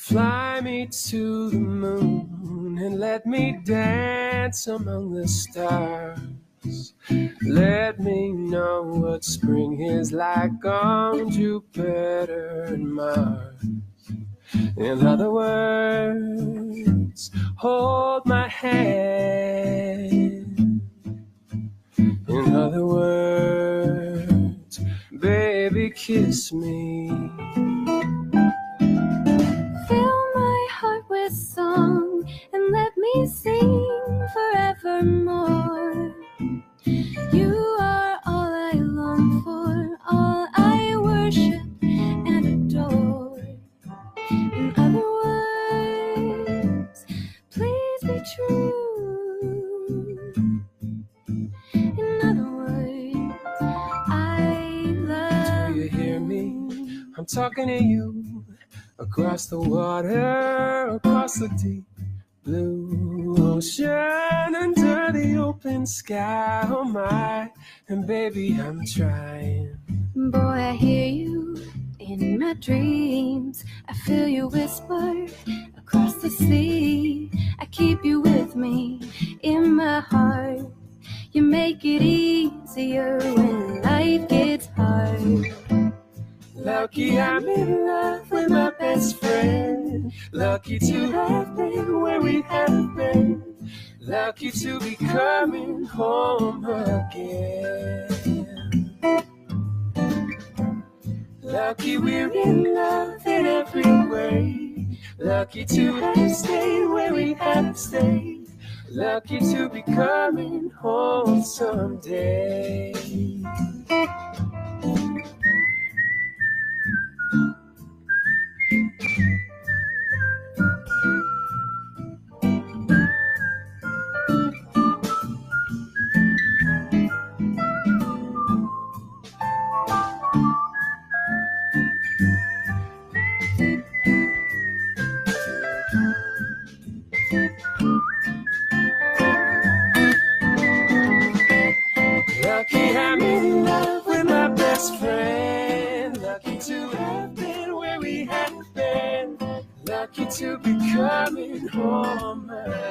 Fly me to the moon and let me dance among the stars. Let me know what spring is like on Jupiter and Mars. In other words, hold my hand. In other words, baby, kiss me. Fill my heart with song and let me sing forevermore. You are all I long for, all I worship and adore. In other words, please be true. In other words, I love you. Do you hear me? I'm talking to you. Across the water, across the deep blue ocean, under the open sky, oh my. And baby, I'm trying. Boy, I hear you in my dreams. I feel you whisper across the sea. I keep you with me in my heart. You make it easier when life gets hard. Lucky I'm in love with my best friend. Lucky to have been where we have been. Lucky to be coming home again. Lucky we're in love in every way. Lucky to have stayed where we have stayed. Lucky to be coming home someday. Lucky I'm in love with my best friend. Lucky to have been where we have been. Lucky to be coming home again.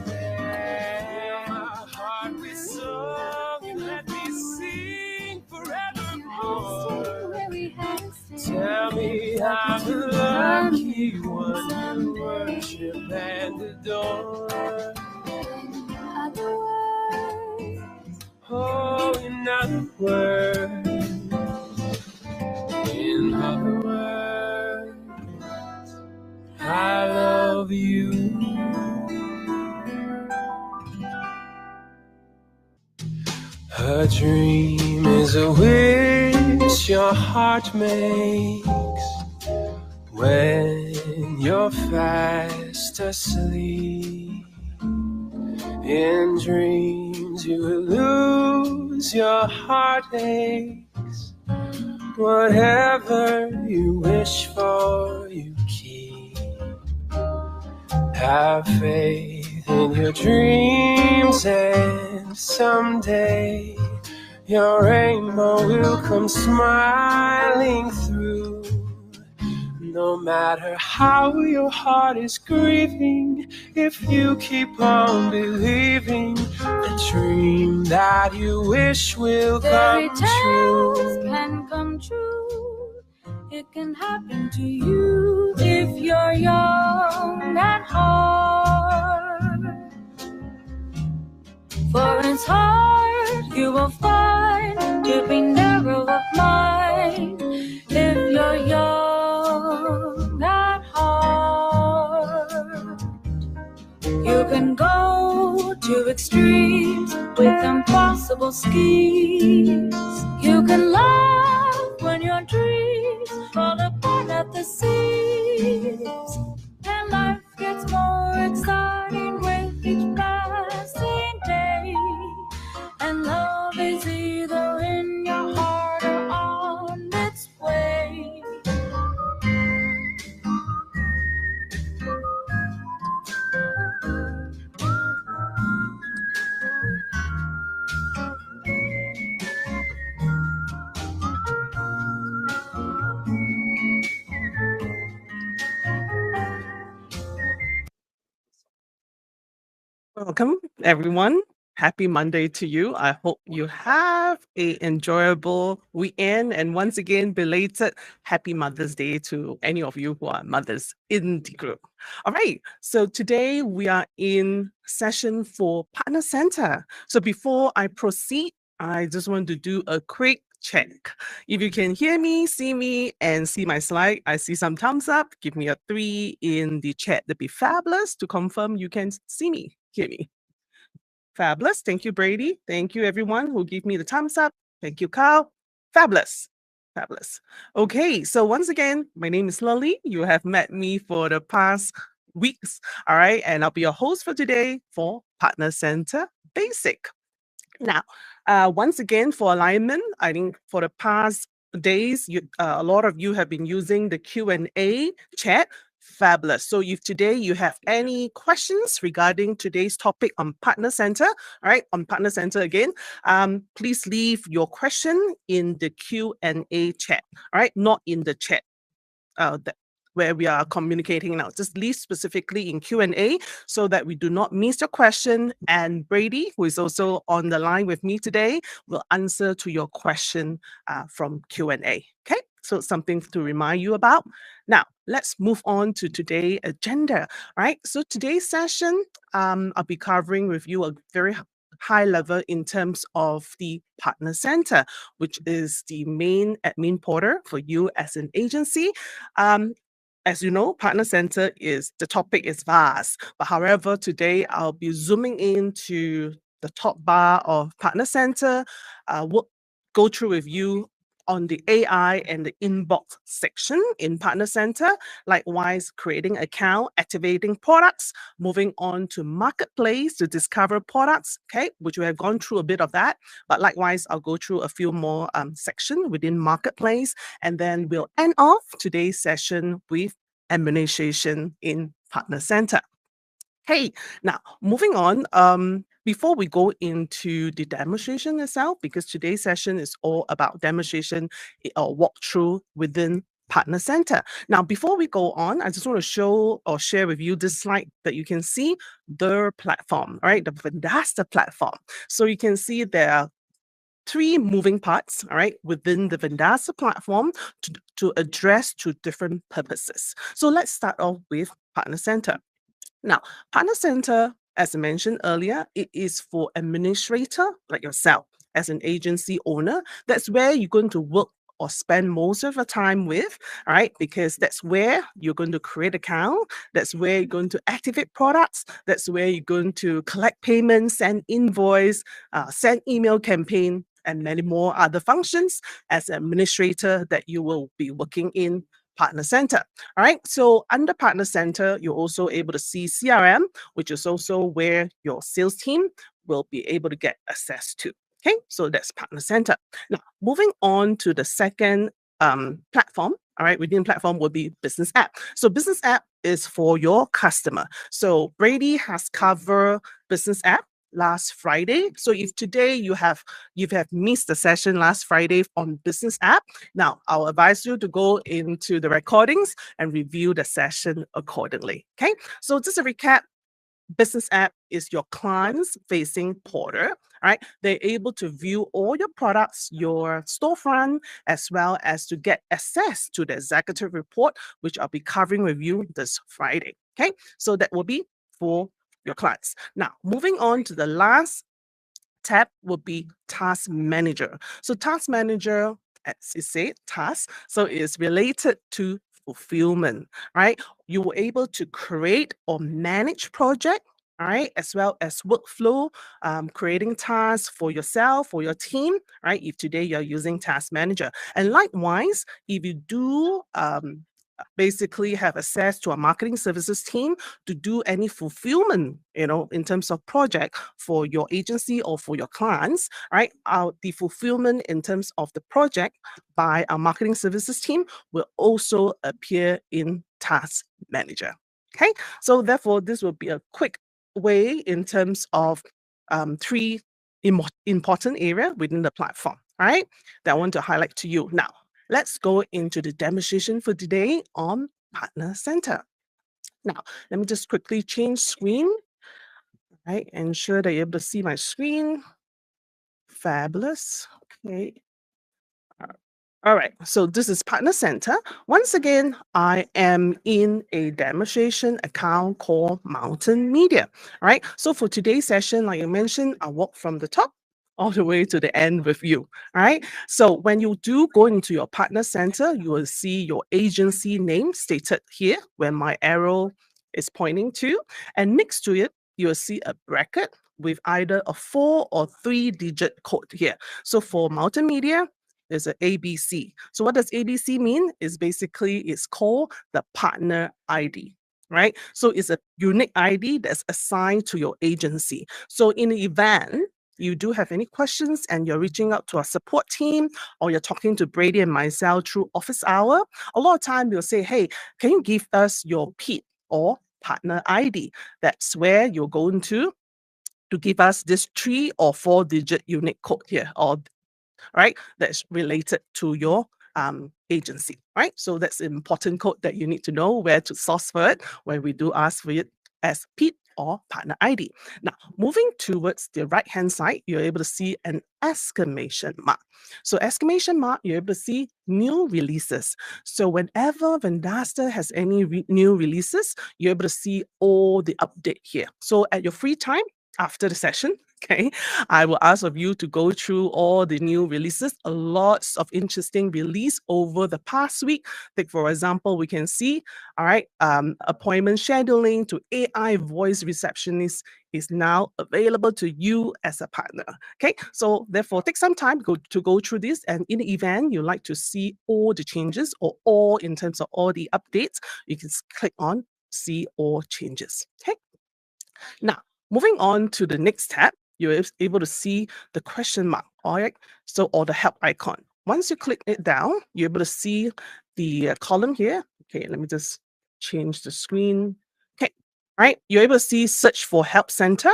Fill my heart with song and let me sing forevermore. Tell me I'm the lucky one you worship and adore. Oh, in other words, I love you. A dream is a wish your heart makes when you're fast asleep. In dreams you will lose your heartaches. Whatever you wish for, you keep. Have faith in your dreams, and someday your rainbow will come smiling through. No matter how your heart is grieving, if you keep on believing, the dream that you wish will come true. Fairy tales can come true. It can happen to you if you're young at heart. For it's hard, you will find, to be narrow of mind if you're young at heart. You can go to extremes with impossible schemes. You can laugh when your dreams fall apart at the seams. And life gets more exciting with each passing day. And love is either in your heart or on its way. Welcome, everyone. Happy Monday to you. I hope you have a enjoyable weekend. And once again, belated Happy Mother's Day to any of you who are mothers in the group. All right. So today we are in session for Partner Center. So before I proceed, I just want to do a quick check. If you can hear me, and see my slide, I see some thumbs up. Give me a 3 in the chat. That'd be fabulous to confirm you can see me, hear me. Fabulous. Thank you, Brady. Thank you, everyone who gave me the thumbs up. Thank you, Carl. Fabulous. Fabulous. Okay, so once again, my name is Lily. You have met me for the past weeks. All right, and I'll be your host for today for Partner Center Basic. Now, once again, for alignment, I think for the past days, a lot of you have been using the Q&A chat. Fabulous. So if today you have any questions regarding today's topic on Partner Center, all right, on Partner Center again, please leave your question in the Q&A chat, all right, not in the chat that where we are communicating now. Just leave specifically in Q&A so that we do not miss your question. And Brady, who is also on the line with me today, will answer to your question from Q&A. Okay, so something to remind you about. Now, let's move on to today's agenda. All right, so today's session, I'll be covering with you a very high level in terms of the Partner Center, which is the main admin portal for you as an agency. As you know, Partner Center is the topic is vast, but however, today I'll be zooming into the top bar of Partner Center. We'll go through with you on the AI and the inbox section in Partner Center. Likewise, creating account, activating products, moving on to marketplace to discover products, okay, which we have gone through a bit of that. But likewise, I'll go through a few more section within marketplace, and then we'll end off today's session with administration in Partner Center. Hey, now moving on, before we go into the demonstration itself, because today's session is all about demonstration or walkthrough within Partner Center. Now, before we go on, I just want to show or share with you this slide that you can see the platform, all right, the Vendasta platform. So you can see there are 3 moving parts, all right, within the Vendasta platform to address 2 different purposes. So let's start off with Partner Center. Now, Partner Center, as I mentioned earlier, it is for administrator like yourself as an agency owner. That's where you're going to work or spend most of your time with, all right? Because that's where you're going to create account. That's where you're going to activate products. That's where you're going to collect payments, send invoice, send email campaign, and many more other functions as an administrator that you will be working in Partner Center. All right. So under Partner Center, you're also able to see CRM, which is also where your sales team will be able to get access to. Okay. So that's Partner Center. Now, moving on to the second platform. All right. Within platform will be Business App. So Business App is for your customer. So Brady has covered Business App last Friday. So if today you have missed the session last Friday on Business App, now I'll advise you to go into the recordings and review the session accordingly. Okay, so just a recap. Business App is your clients facing portal, right? They're able to view all your products, your storefront, as well as to get access to the executive report, which I'll be covering with you this Friday. Okay, so that will be for your clients. Now, moving on to the last tab will be Task Manager. So Task Manager, as it said, task, so it's related to fulfillment, right? You were able to create or manage project, all right, as well as workflow, creating tasks for yourself, for your team, right? If today you're using Task Manager. And likewise, if you do basically have access to a marketing services team to do any fulfillment, in terms of project for your agency or for your clients, right? The fulfillment in terms of the project by our marketing services team will also appear in Task Manager. Okay, so therefore, this will be a quick way in terms of 3 important areas within the platform, right? That I want to highlight to you now. Let's go into the demonstration for today on Partner Center. Now, let me just quickly change screen. right? Ensure that you're able to see my screen. Fabulous. Okay. All right, so this is Partner Center. Once again, I am in a demonstration account called Mountain Media. All right, so for today's session, like I mentioned, I walk from the top all the way to the end with you. All right, so when you do go into your Partner Center, you will see your agency name stated here where my arrow is pointing to. And next to it, you'll see a bracket with either a 4 or 3-digit code here. So for Mountain Media, there's an ABC. So what does ABC mean? Is basically it's called the partner ID, right? So it's a unique ID that's assigned to your agency. So in the event you do have any questions and you're reaching out to our support team or you're talking to Brady and myself through office hour, a lot of time you'll say, hey, can you give us your PID or partner ID? That's where you're going to give us this 3 or 4-digit unique code here, or right? That's related to your agency, right? So that's an important code that you need to know where to source for it when we do ask for it as PID or partner ID. Now, moving towards the right-hand side, you're able to see an exclamation mark. So exclamation mark, you're able to see new releases. So whenever Vendasta has any new releases, you're able to see all the update here. So at your free time, after the session, okay, I will ask of you to go through all the new releases, lots of interesting release over the past week. Take for example, we can see, all right, appointment scheduling to AI voice receptionist is now available to you as a partner. Okay, so therefore take some time to go through this, and in the event you like to see all the changes or all in terms of all the updates, you can click on see all changes. Okay. Now, moving on to the next tab, you're able to see the question mark, all right? So, or the help icon. Once you click it down, you're able to see the column here. Okay, let me just change the screen. Okay, right? You're able to see search for help center,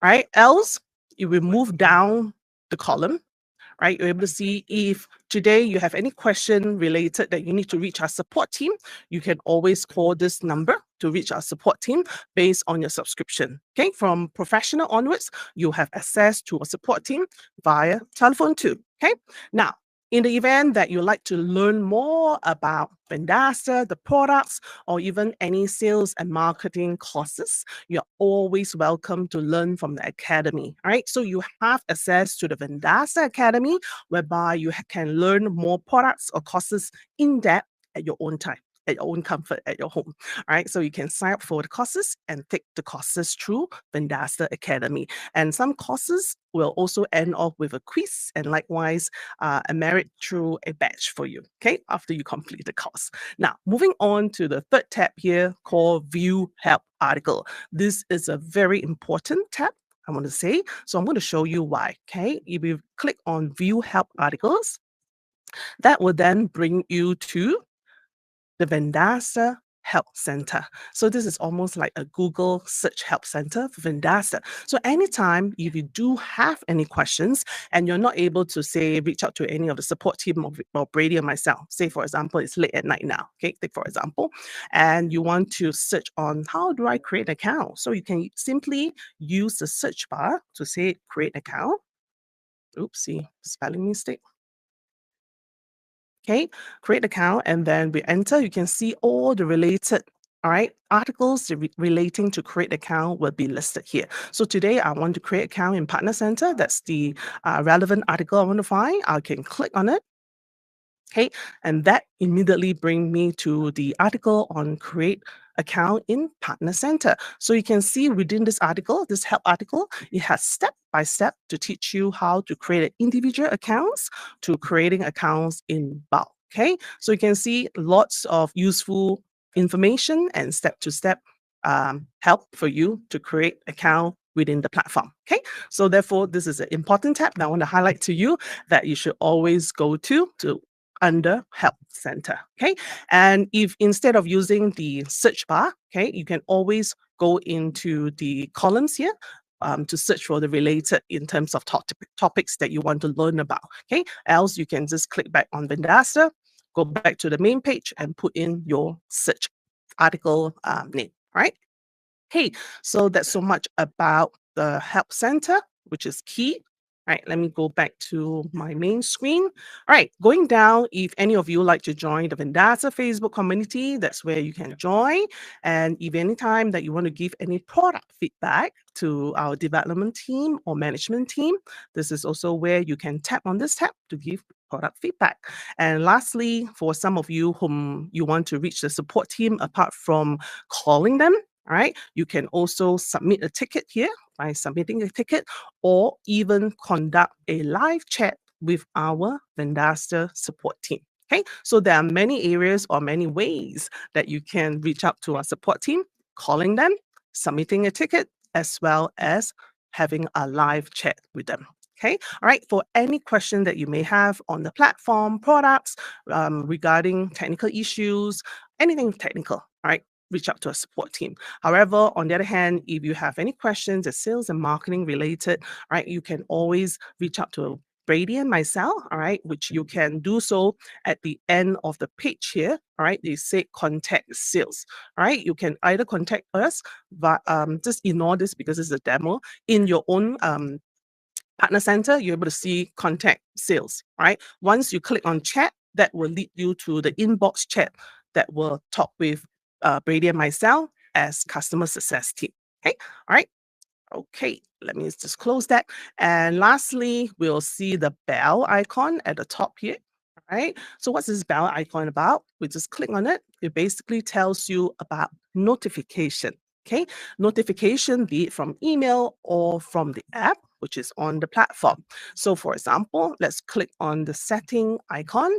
right? Else, you will move down the column, right? You're able to see if today you have any question related that you need to reach our support team, you can always call this number to reach our support team based on your subscription. Okay, from professional onwards, you have access to a support team via telephone too. Okay, now in the event that you like to learn more about Vendasta, the products, or even any sales and marketing courses, you're always welcome to learn from the academy. All right, so you have access to the Vendasta Academy, whereby you can learn more products or courses in depth at your own time, at your own comfort, at your home. All right, so you can sign up for the courses and take the courses through Vendasta Academy. And some courses will also end off with a quiz and likewise a merit through a badge for you, okay, after you complete the course. Now, moving on to the third tab here called View Help Article. This is a very important tab, I want to say. So I'm going to show you why, okay? If you click on View Help Articles, that will then bring you to the Vendasta Help Center. So this is almost like a Google search help center for Vendasta. So anytime if you do have any questions and you're not able to say reach out to any of the support team or Brady or myself, say for example it's late at night now, okay, take for example, and you want to search on how do I create an account? So you can simply use the search bar to say create account. Oopsie, spelling mistake. Okay, create account and then we enter. You can see all the related, all right, articles relating to create account will be listed here. So today I want to create account in Partner Center. That's the relevant article I want to find. I can click on it. Okay, and that immediately bring me to the article on create account in Partner Center. So you can see within this article, this help article, it has step by step to teach you how to create individual accounts to creating accounts in bulk. Okay, so you can see lots of useful information and step-to-step help for you to create account within the platform. Okay, so therefore this is an important tab that I want to highlight to you that you should always go to under Help Center. Okay, and if instead of using the search bar, okay, you can always go into the columns here to search for the related in terms of topics that you want to learn about. Okay, else you can just click back on Vendasta, go back to the main page and put in your search article name. Right? Okay, so that's so much about the help center, which is key. All right, let me go back to my main screen. All right, going down, if any of you like to join the Vendasta Facebook community, that's where you can join. And if any time that you want to give any product feedback to our development team or management team, this is also where you can tap on this tab to give product feedback. And lastly, for some of you whom you want to reach the support team apart from calling them, all right, you can also submit a ticket here by submitting a ticket, or even conduct a live chat with our Vendasta support team. Okay, so there are many areas or many ways that you can reach out to our support team, calling them, submitting a ticket, as well as having a live chat with them. Okay, all right, for any question that you may have on the platform, products, regarding technical issues, anything technical, all right, reach out to a support team. However, on the other hand, if you have any questions that's sales and marketing related, right, you can always reach out to Brady and myself, all right, which you can do so at the end of the page here, all right. They say contact sales, all right. You can either contact us, but just ignore this because it's a demo in your own partner center. You're able to see contact sales, right? Once you click on chat, that will lead you to the inbox chat that will talk with Brady and myself as customer success team. Okay, all right. Okay, let me just close that. And lastly, we'll see the bell icon at the top here. All right. So what's this bell icon about? We just click on it. It basically tells you about notification. Okay, notification, be it from email or from the app, which is on the platform. So for example, let's click on the setting icon,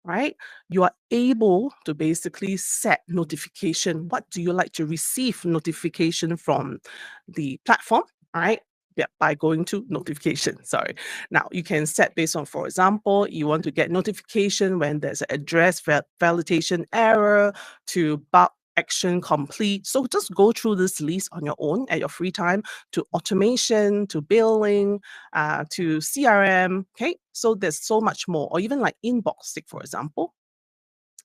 right? You are able to basically set notification. What do you like to receive notification from the platform, right? Yeah, by going to notification, sorry. Now you can set based on, for example, you want to get notification when there's an address validation error to bug action complete. So just go through this list on your own at your free time, to automation, to billing, to CRM. Okay, so there's so much more, or even like inbox, take for example.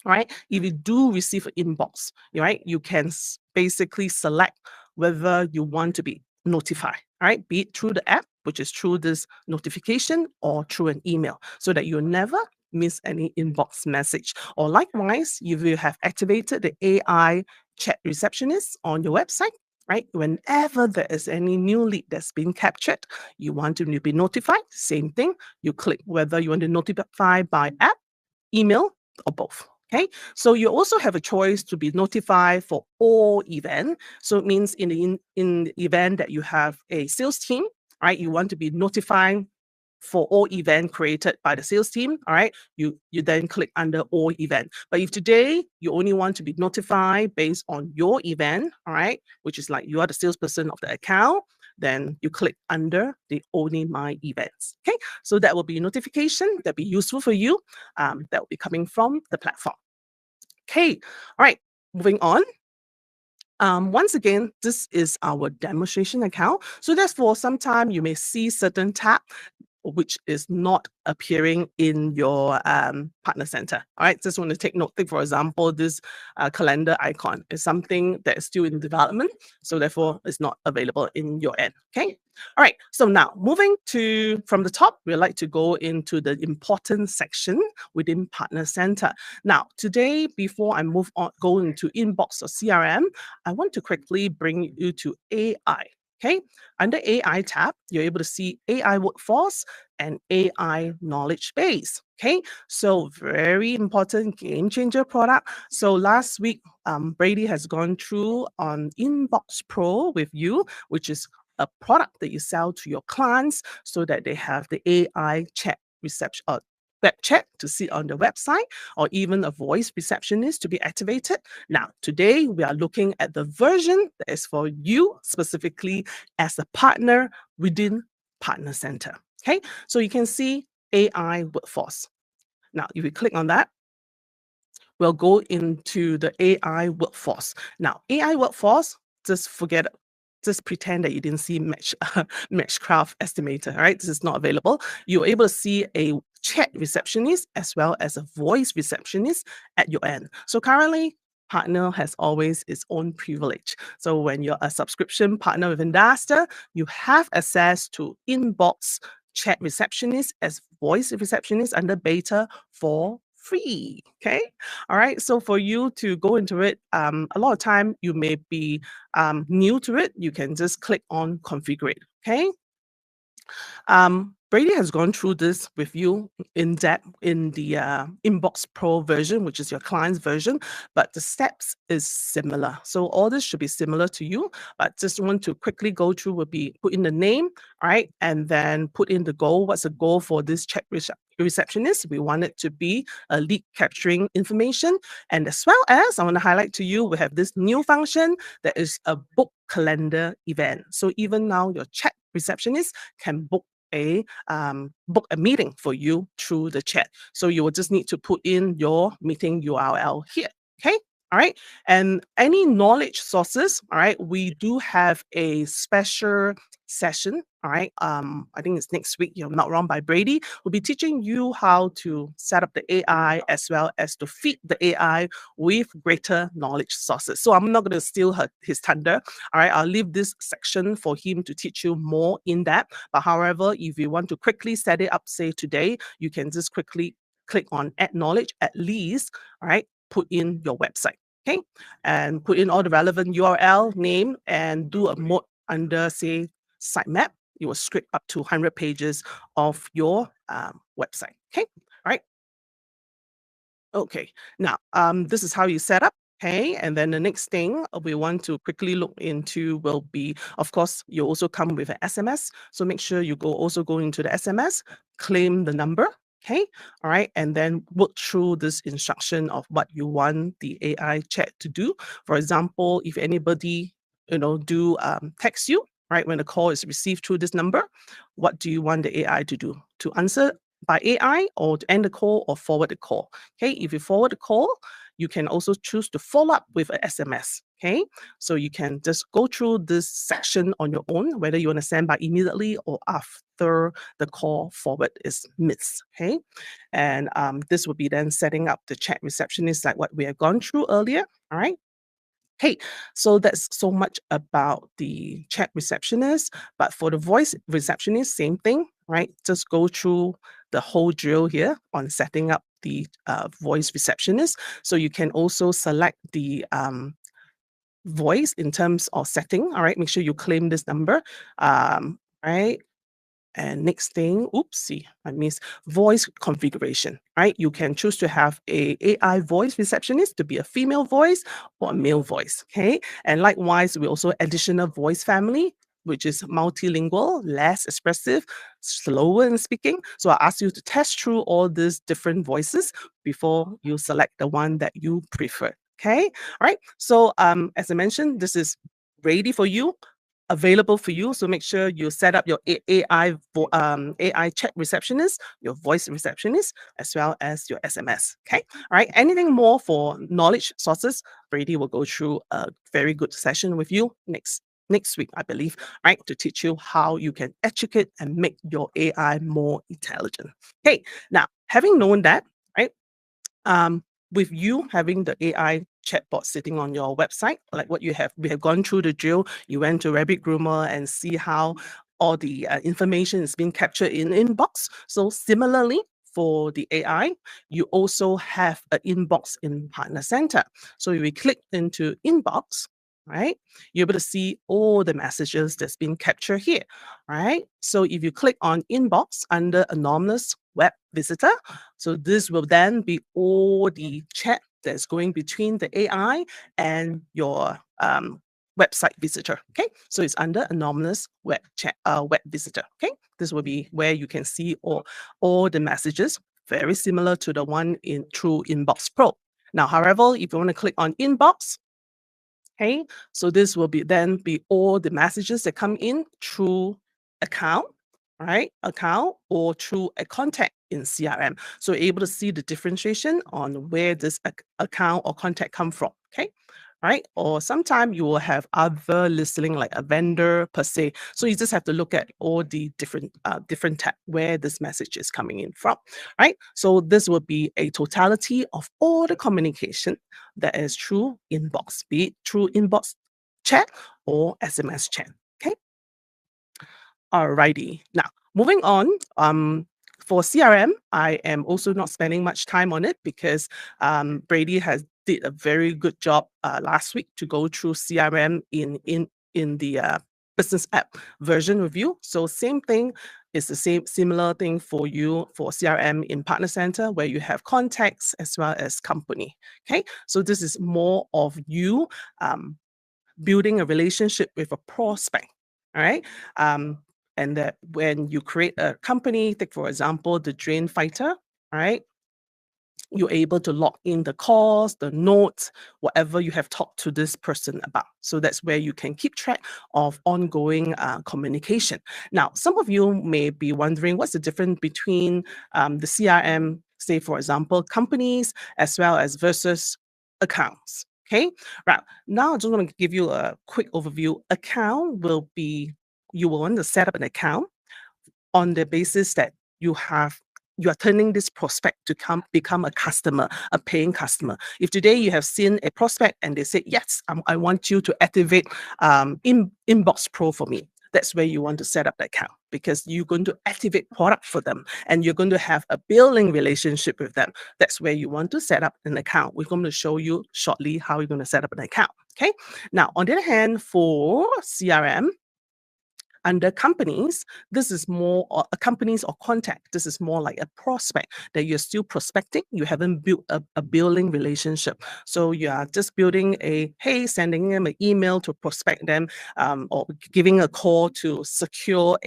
Right, if you do receive an inbox, right, you can basically select whether you want to be notified, right, be it through the app, which is through this notification, or through an email, so that you'll never miss any inbox message. Or likewise, if you have activated the AI chat receptionist on your website, right, whenever there is any new lead that's been captured, you want to be notified, same thing, you click whether you want to notify by app, email, or both. Okay, so you also have a choice to be notified for all event. So it means in the event that you have a sales team, right, you want to be notified for all event created by the sales team, all right, you then click under all event. But if today you only want to be notified based on your event, all right, which is like you are the salesperson of the account, then you click under the only my events. Okay, so that will be a notification that'll be useful for you, that will be coming from the platform. Okay, all right, moving on. Once again, this is our demonstration account. So that's for some time you may see certain tab which is not appearing in your partner center. All right, just want to take note. Take for example, this calendar icon is something that is still in development, so therefore it's not available in your end. Okay, all right. So now moving to from the top, we'd like to go into the important section within partner center. Now today, before I move on, go into inbox or CRM, I want to quickly bring you to AI. Okay, under AI tab, you're able to see AI workforce and AI knowledge base. Okay, so very important game changer product. So last week, Brady has gone through on Inbox Pro with you, which is a product that you sell to your clients so that they have the AI chat reception, web chat to sit on the website, or even a voice receptionist to be activated. Now, today we are looking at the version that is for you specifically as a partner within Partner Center. Okay, so you can see AI workforce. Now, if we click on that, we'll go into the AI workforce. Now, AI workforce, just forget it. Just pretend that you didn't see Matchcraft Estimator, right? This is not available. You're able to see a chat receptionist as well as a voice receptionist at your end. So currently, partner has always its own privilege. So when you're a subscription partner with Vendasta, you have access to inbox chat receptionist as voice receptionist under beta for free. Okay. All right. So for you to go into it, a lot of time you may be new to it. You can just click on configure it. Okay. Brady has gone through this with you in depth in the Inbox Pro version, which is your client's version, but the steps is similar. So all this should be similar to you, but just want to quickly go through would be put in the name, right? And then put in the goal. What's the goal for this receptionist? We want it to be a lead capturing information. And as well as I want to highlight to you, we have this new function that is a book calendar event. So even now your chat receptionist can book a meeting for you through the chat. So you will just need to put in your meeting URL here. Okay. All right. And any knowledge sources, all right, we do have a special session. All right. I think it's next week, you're not wrong, by Brady. We'll be teaching you how to set up the AI as well as to feed the AI with greater knowledge sources. So I'm not going to steal his thunder. All right. I'll leave this section for him to teach you more in depth. But however, if you want to quickly set it up, say today, you can just quickly click on add knowledge, at least, all right, put in your website. Okay. And put in all the relevant URL, name, and do a mode under, say, sitemap. It will script up to 100 pages of your website. Okay. All right. Okay. Now, this is how you set up. Okay. And then the next thing we want to quickly look into will be, of course, you also come with an SMS. So make sure you also go into the SMS, claim the number. Okay. All right. And then work through this instruction of what you want the AI chat to do. For example, if anybody, do text you, right, when the call is received through this number, what do you want the AI to do? To answer by AI, or to end the call, or forward the call. Okay, if you forward the call, you can also choose to follow up with an SMS. Okay, so you can just go through this section on your own, whether you want to send by immediately or after the call forward is missed. Okay, and this will be then setting up the chat receptionist like what we have gone through earlier. All right. Hey, so that's so much about the chat receptionist. But for the voice receptionist, same thing, right? Just go through the whole drill here on setting up the voice receptionist. So you can also select the voice in terms of setting. All right, make sure you claim this number. Right. And next thing, oopsie, I missed voice configuration, right? You can choose to have a AI voice receptionist to be a female voice or a male voice, okay? And likewise, we also additional voice family, which is multilingual, less expressive, slower in speaking. So I ask you to test through all these different voices before you select the one that you prefer, okay? All right, so as I mentioned, this is ready for you, available for you. So make sure you set up your AI chat receptionist, your voice receptionist, as well as your SMS. Okay. All right. Anything more for knowledge sources, Brady will go through a very good session with you next week, I believe, right, to teach you how you can educate and make your AI more intelligent. Okay. Now, having known that, right, with you having the AI chatbot sitting on your website, like what we have gone through the drill. You went to Rabbit Groomer and see how all the information is being captured in inbox. So similarly, for the AI, you also have an inbox in Partner Center. So if we click into inbox, right, you're able to see all the messages that's been captured here, right? So if you click on inbox under anonymous web visitor, so this will then be all the chat that's going between the AI and your website visitor. Okay, so it's under anonymous web visitor. Okay, this will be where you can see all the messages, very similar to the one in through Inbox Pro. Now, however, if you want to click on inbox, okay, so this will be all the messages that come in through account, right? Account or through a contact in CRM. So you're able to see the differentiation on where this account or contact come from. Okay. right? Or sometimes you will have other listening like a vendor per se. So you just have to look at all the different tab where this message is coming in from, right? So this would be a totality of all the communication that is through inbox, be it through inbox chat or SMS chat. Okay. Alrighty. Now, moving on, for CRM, I am also not spending much time on it because Brady has did a very good job last week to go through CRM in the business app version review. So same thing is the same similar thing for you for CRM in Partner Center where you have contacts as well as company. Okay, so this is more of you building a relationship with a prospect. All right. And that when you create a company, take for example, the Drain Fighter, all right, you're able to log in the calls, the notes, whatever you have talked to this person about. So that's where you can keep track of ongoing communication. Now, some of you may be wondering what's the difference between the CRM, say, for example, companies as well as versus accounts. Okay, right. Now I just want to give you a quick overview. Account will be, you will want to set up an account on the basis that you are turning this prospect to become a customer, a paying customer. If today you have seen a prospect and they say, yes, I want you to activate Inbox Pro for me. That's where you want to set up the account because you're going to activate product for them and you're going to have a billing relationship with them. That's where you want to set up an account. We're going to show you shortly how you're going to set up an account. Okay. Now, on the other hand, for CRM, under companies, this is more companies or contact. This is more like a prospect that you're still prospecting. You haven't built a building relationship. So you are just building sending them an email to prospect them or giving a call to secure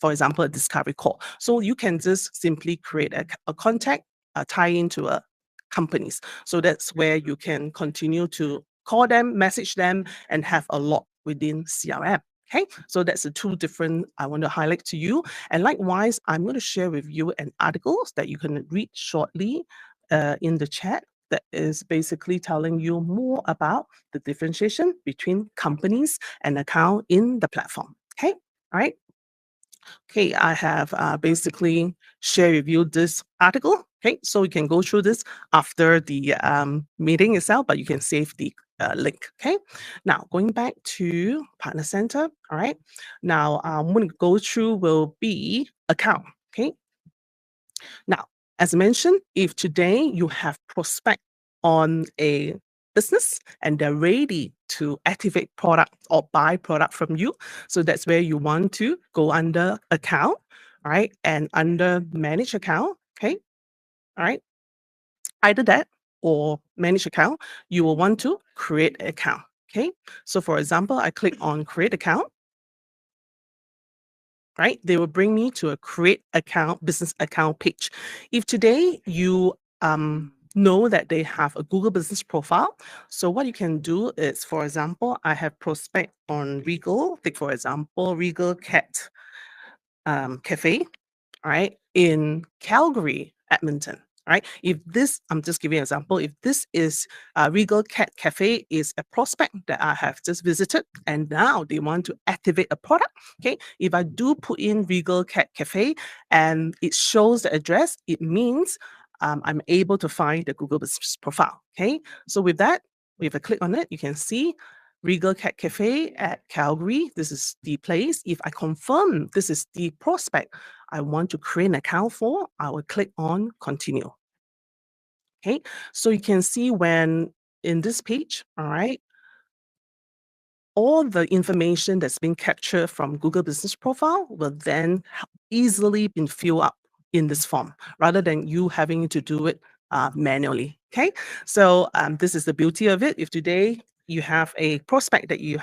for example, a discovery call. So you can just simply create a contact, tie into a companies. So that's where you can continue to call them, message them, and have a lot within CRM. Okay, so that's the two different I want to highlight to you. And likewise, I'm going to share with you an article that you can read shortly in the chat that is basically telling you more about the differentiation between companies and account in the platform. Okay, all right. Okay, I have basically shared with you this article. Okay, so you can go through this after the meeting itself, but you can save the link. Okay, now going back to Partner Center. All right, now I'm going to go through will be account. Okay, now as mentioned, if today you have prospect on a business and they're ready to activate product or buy product from you, so that's where you want to go under account, all right, and under manage account. Okay, all right, either that or manage account, you will want to create an account. Okay, so for example, I click on create account, right? They will bring me to a create account, business account page. If today you know that they have a Google business profile, so what you can do is, for example, I have prospect on Regal, take for example, Regal Cat Cafe, right, in Calgary, Edmonton. Right. If this, I'm just giving an example. If this is Regal Cat Cafe is a prospect that I have just visited, and now they want to activate a product. Okay. If I do put in Regal Cat Cafe and it shows the address, it means I'm able to find the Google Business profile. Okay. So with that, if I click on it, you can see Regal Cat Cafe at Calgary. This is the place. If I confirm this is the prospect I want to create an account for, I will click on continue. Okay, so you can see when in this page, all right, all the information that's been captured from Google Business Profile will then easily be filled up in this form rather than you having to do it manually. Okay, so this is the beauty of it. If today you have a prospect that you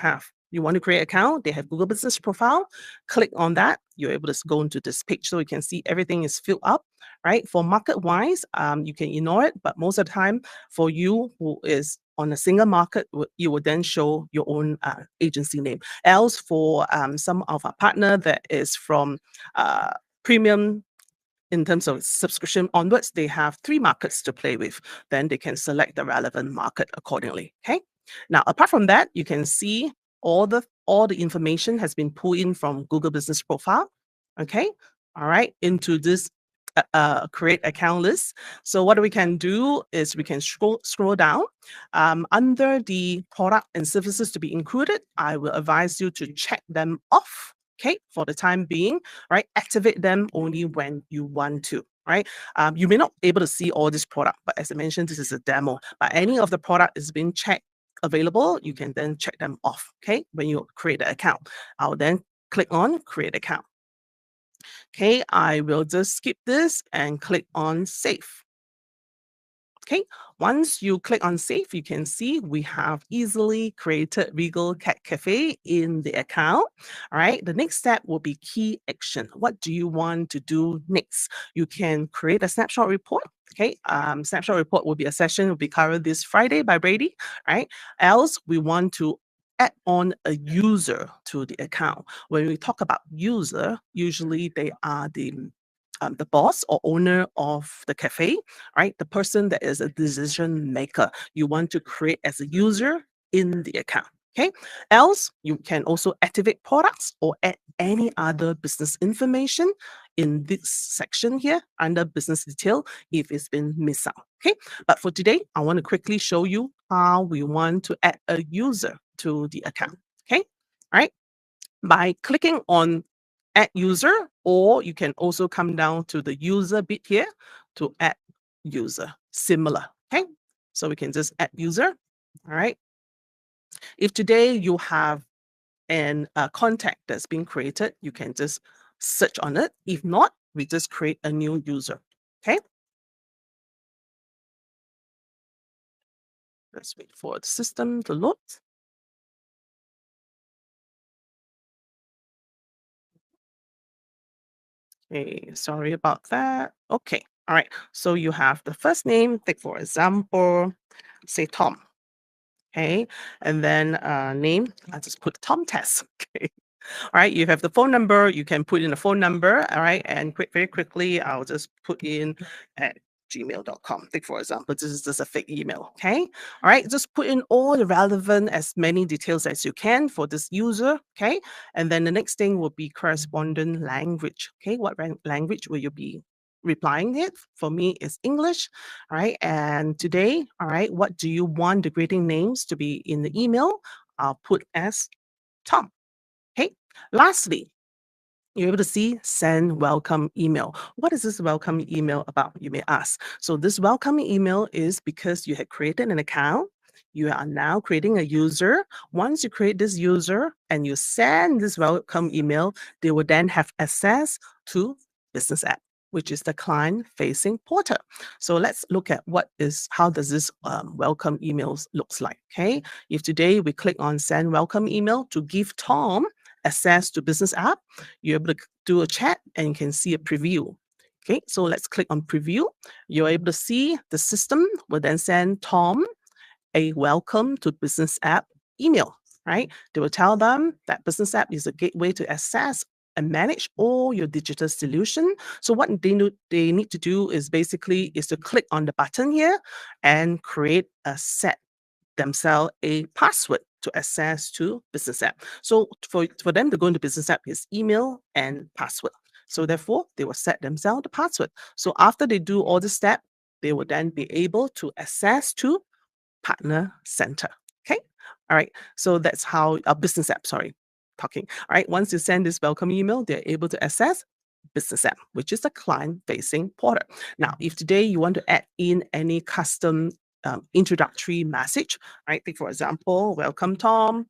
want to create an account, they have Google Business Profile, click on that, you're able to go into this page so you can see everything is filled up, right? For market wise, you can ignore it, but most of the time for you who is on a single market, you will then show your own agency name. Else for some of our partner that is from premium in terms of subscription onwards, they have 3 markets to play with. Then they can select the relevant market accordingly. Okay. Now, apart from that, you can see all the information has been pulled in from Google Business Profile. Okay, all right, into this create account list. So what we can do is we can scroll down under the product and services to be included. I will advise you to check them off. Okay, for the time being, right? Activate them only when you want to. Right, you may not be able to see all this product, but as I mentioned, this is a demo. But any of the product is being checked available, you can then check them off. Okay, when you create the account, I'll then click on create account. Okay, I will just skip this and click on save. Okay, once you click on save, you can see we have easily created Regal Cat Cafe in the account. All right, the next step will be key action. What do you want to do next? You can create a snapshot report. Okay, snapshot report will be a session will be covered this Friday by Brady. Right, else we want to add on a user to the account. When we talk about user, usually they are the boss or owner of the cafe, right? The person that is a decision maker. You want to create as a user in the account. Okay. Else, you can also activate products or add any other business information in this section here under business detail if it's been missed out. Okay. But for today, I want to quickly show you how we want to add a user to the account. Okay. All right. By clicking on add user, or you can also come down to the user bit here to add user. Similar. Okay. So we can just add user. All right. If today you have an contact that's been created, you can just search on it. If not, we just create a new user. Okay. Let's wait for the system to load. Okay, sorry about that. Okay, all right. So you have the first name, take for example, say Tom. Okay, and then name, I just put Tom Test. Okay, all right. You have the phone number. You can put in a phone number. All right, and very quickly, I'll just put in at gmail.com. Take for example, this is just a fake email. Okay, all right. Just put in all the relevant as many details as you can for this user. Okay, and then the next thing will be correspondent language. Okay, what language will you be replying it? For me, it's English. All right, and today, all right, what do you want the greeting names to be in the email? I'll put as Tom. Okay. Lastly, you're able to see send welcome email. What is this welcome email about? You may ask. So this welcome email is because you had created an account. You are now creating a user. Once you create this user and you send this welcome email, they will then have access to business app, which is the client facing portal. So let's look at how does this welcome emails looks like. Okay. If today we click on send welcome email to give Tom access to business app, you're able to do a chat and you can see a preview. Okay, so let's click on preview. You're able to see the system will then send Tom a welcome to business app email, right? They will tell them that business app is a gateway to access and manage all your digital solution. So what they need to do is basically is to click on the button here and create a set themselves a password to access to business app. So for them to go into business app is email and password. So therefore, they will set themselves the password. So after they do all the step, they will then be able to access to partner center. Okay. All right. So that's how a business app, sorry, talking. All right. Once you send this welcome email, they're able to access business app, which is the client facing portal. Now, if today you want to add in any custom introductory message, right? Take for example, welcome Tom.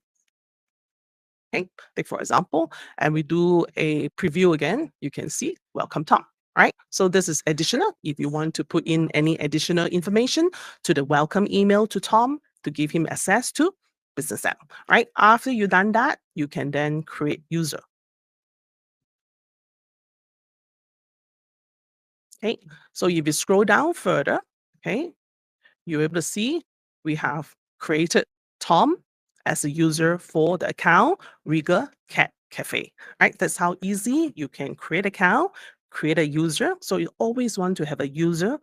Okay, take for example, and we do a preview again, you can see welcome Tom. Right? So this is additional. If you want to put in any additional information to the welcome email to Tom to give him access to business app. Right? After you've done that, you can then create user. Okay, so if you scroll down further, okay, you're able to see we have created Tom as a user for the account Riga Cat Cafe. Right? That's how easy you can create account, create a user. So you always want to have a user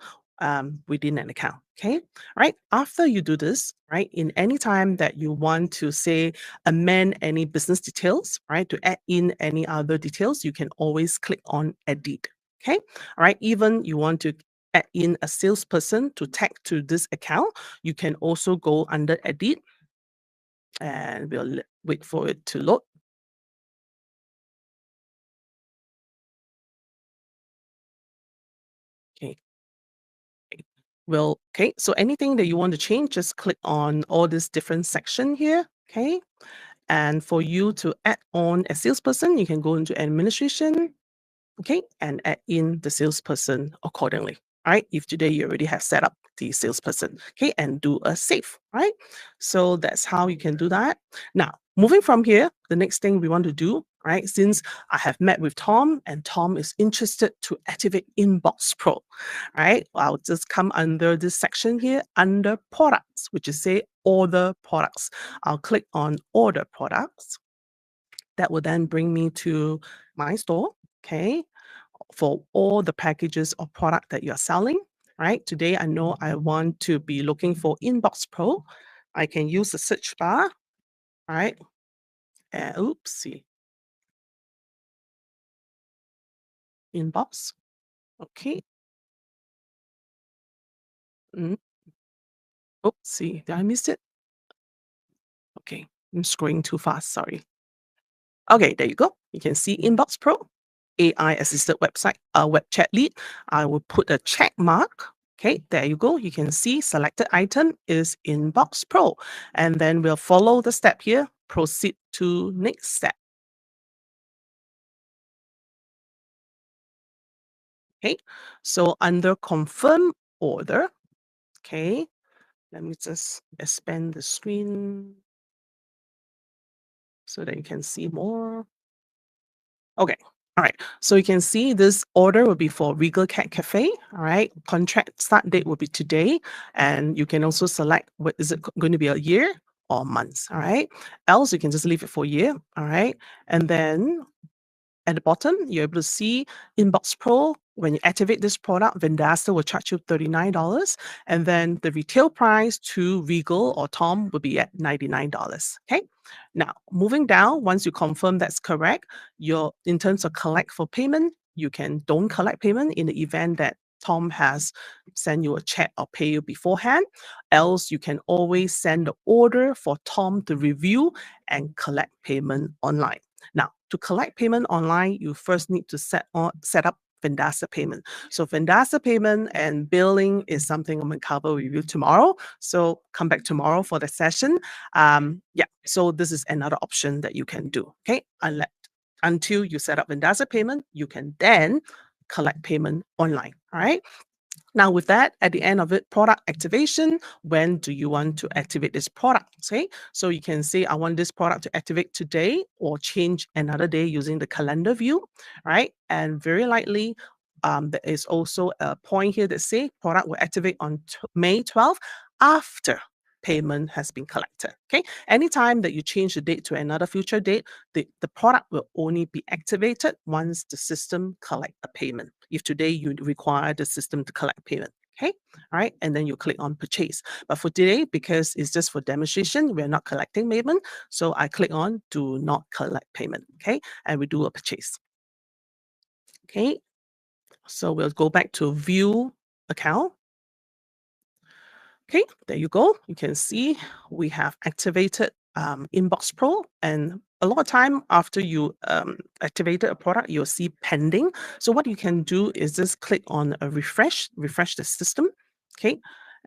within an account. Okay, right. After you do this, right, in any time that you want to say amend any business details, right, to add in any other details, you can always click on edit. Okay, all right. Even you want to add in a salesperson to tag to this account, you can also go under edit and wait for it to load. Okay. Well, okay. So anything that you want to change, just click on all this different section here. Okay. And for you to add on a salesperson, you can go into administration, okay, and add in the salesperson accordingly. All right. If today you already have set up the salesperson, okay, and do a save. All right. So that's how you can do that. Now, moving from here, the next thing we want to do, right, since I have met with Tom and Tom is interested to activate Inbox Pro, right, I'll just come under this section here under products, which is say order products. I'll click on order products. That will then bring me to my store. Okay, for all the packages or product that you're selling, right? Today, I know I want to be looking for Inbox Pro. I can use the search bar, right? And oopsie, Inbox. Okay. Mm, oopsie, did I miss it? Okay, I'm scrolling too fast. Sorry. Okay, there you go. You can see Inbox Pro, AI assisted website, web chat lead. I will put a check mark. Okay, there you go. You can see selected item is Inbox Pro. And then we'll follow the step here, proceed to next step. Okay, so under confirm order, okay, let me just expand the screen so that you can see more. Okay. All right. So you can see this order will be for Regal Cat Cafe. All right. Contract start date will be today. And you can also select what is it going to be, a year or months. All right. Else you can just leave it for a year. All right. And then at the bottom, you're able to see Inbox Pro. When you activate this product, Vendasta will charge you $39. And then the retail price to Regal or Tom will be at $99. Okay. Now, moving down, once you confirm that's correct, you're in terms of collect for payment, you can don't collect payment in the event that Tom has sent you a check or pay you beforehand. Else, you can always send the order for Tom to review and collect payment online. Now, to collect payment online, you first need to set up Vendasta payment. So Vendasta payment and billing is something I'm going to cover with you tomorrow. So come back tomorrow for the session. Yeah, so this is another option that you can do. Okay, until you set up Vendasta payment, you can then collect payment online. All right. Now, with that, at the end of it, product activation, when do you want to activate this product? Okay, so you can say, I want this product to activate today or change another day using the calendar view, right? And very likely, there is also a point here that say product will activate on May 12th after payment has been collected. Okay, anytime that you change the date to another future date, the product will only be activated once the system collect a payment. If today you require the system to collect payment. Okay, all right, and then you click on purchase. But for today, because it's just for demonstration, we're not collecting payment. So I click on do not collect payment. Okay, and we do a purchase. Okay, so we'll go back to view account. Okay, there you go. You can see we have activated Inbox Pro, and a lot of time after you activated a product, you'll see pending. So what you can do is just click on a refresh the system. Okay,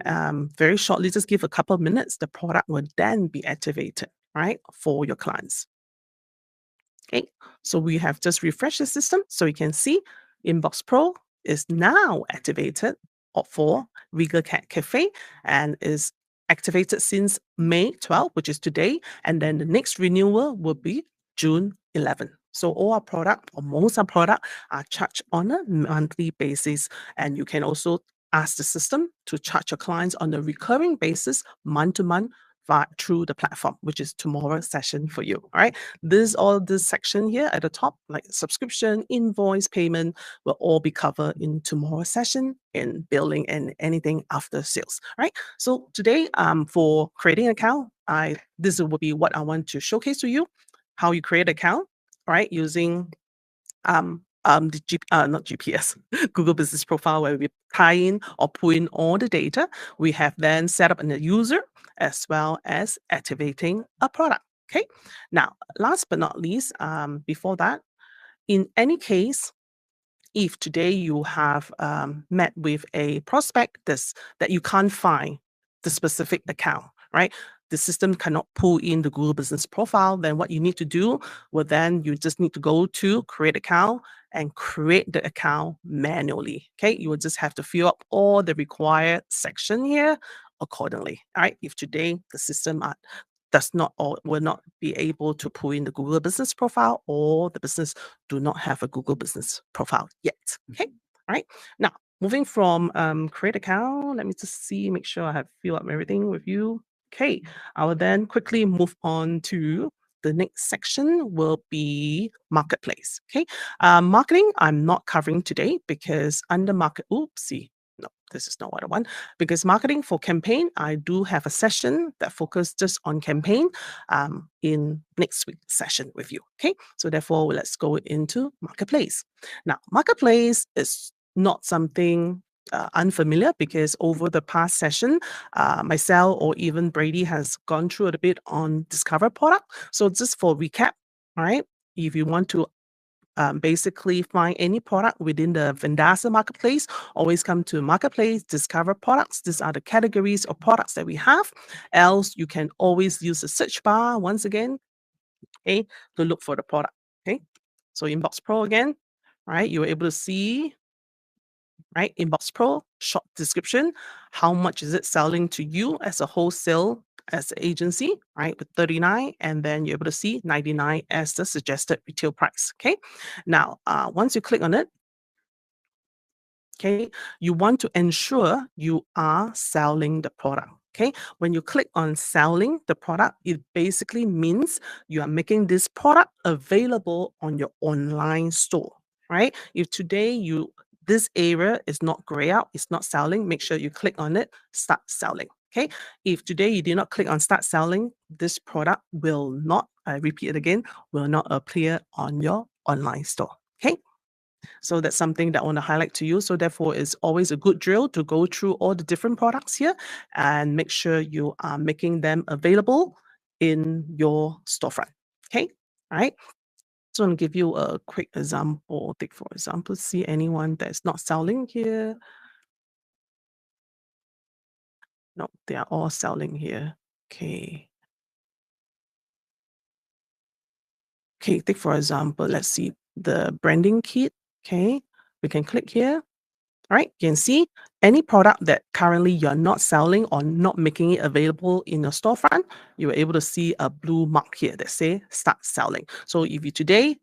very shortly, just give a couple of minutes. The product will then be activated, right, for your clients. Okay, so we have just refreshed the system, so you can see Inbox Pro is now activated for Regal Cat Cafe and is activated since May 12th, which is today, and then the next renewal will be June 11th. So all our product or most our product are charged on a monthly basis, and you can also ask the system to charge your clients on a recurring basis, month to month, through the platform, which is tomorrow's session for you. All right. This section here at the top, like subscription, invoice, payment, will all be covered in tomorrow's session in billing and anything after sales. All right. So today, for creating an account, this will be what I want to showcase to you, how you create an account, all right, using not GPS, Google Business Profile, where we tie in or pull in all the data. We have then set up a user as well as activating a product. Okay. Now, last but not least, before that, in any case, if today you have met with a prospect that you can't find the specific account, right? The system cannot pull in the Google Business Profile, then what you need to do, well, then you just need to go to create account and create the account manually. Okay, you will just have to fill up all the required section here accordingly. All right, if today the system does not or will not be able to pull in the Google Business Profile, or the business do not have a Google Business Profile yet. Okay, all right. Now, moving from create account, let me just make sure I have filled up everything with you. Okay, I will then quickly move on to the next section will be marketplace. Okay, marketing I'm not covering today because under market, oopsie, no, this is not what I want. Because marketing for campaign, I do have a session that focuses just on campaign in next week's session with you. Okay, so therefore let's go into marketplace. Now, marketplace is not something unfamiliar because over the past session, myself or even Brady has gone through a bit on discover product. So just for recap, all right, if you want to basically find any product within the Vendasta marketplace, always come to marketplace, discover products. These are the categories of products that we have. Else, you can always use the search bar once again, okay, to look for the product. Okay, so Inbox Pro again, right? You were able to see, right? Inbox Pro, short description, how much is it selling to you as a wholesale, as an agency, right? With 39, and then you're able to see 99 as the suggested retail price. Okay. Now, once you click on it, okay, you want to ensure you are selling the product. Okay, when you click on selling the product, it basically means you are making this product available on your online store, right? If today this area is not gray out, it's not selling, make sure you click on it, start selling. Okay, if today you did not click on start selling, this product will not, I repeat it again, will not appear on your online store. Okay. So that's something that I want to highlight to you. So therefore, it's always a good drill to go through all the different products here and make sure you are making them available in your storefront. Okay. All right. So I'm going to give you a quick example. Take for example, see anyone that's not selling here. No, they are all selling here. Okay. Okay, take for example, let's see the branding kit. Okay, we can click here. All right, you can see any product that currently you're not selling or not making it available in your storefront, you were able to see a blue mark here that say start selling. So if you today,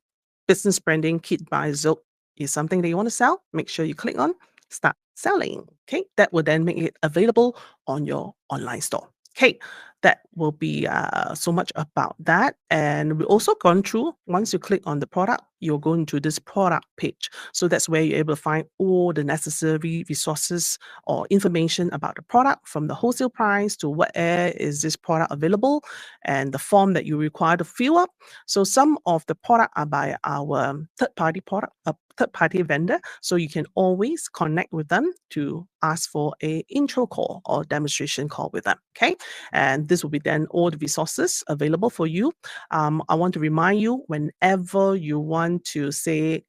business branding kit by Zook is something that you want to sell, make sure you click on start selling. Okay, that will then make it available on your online store. Okay, that will be so much about that. And we also gone through, once you click on the product, you're going to this product page. So that's where you're able to find all the necessary resources or information about the product, from the wholesale price to where is this product available and the form that you require to fill up. So some of the product are by our third-party vendor. So you can always connect with them to ask for a intro call or demonstration call with them. Okay. And this will be then all the resources available for you. I want to remind you, whenever you want to say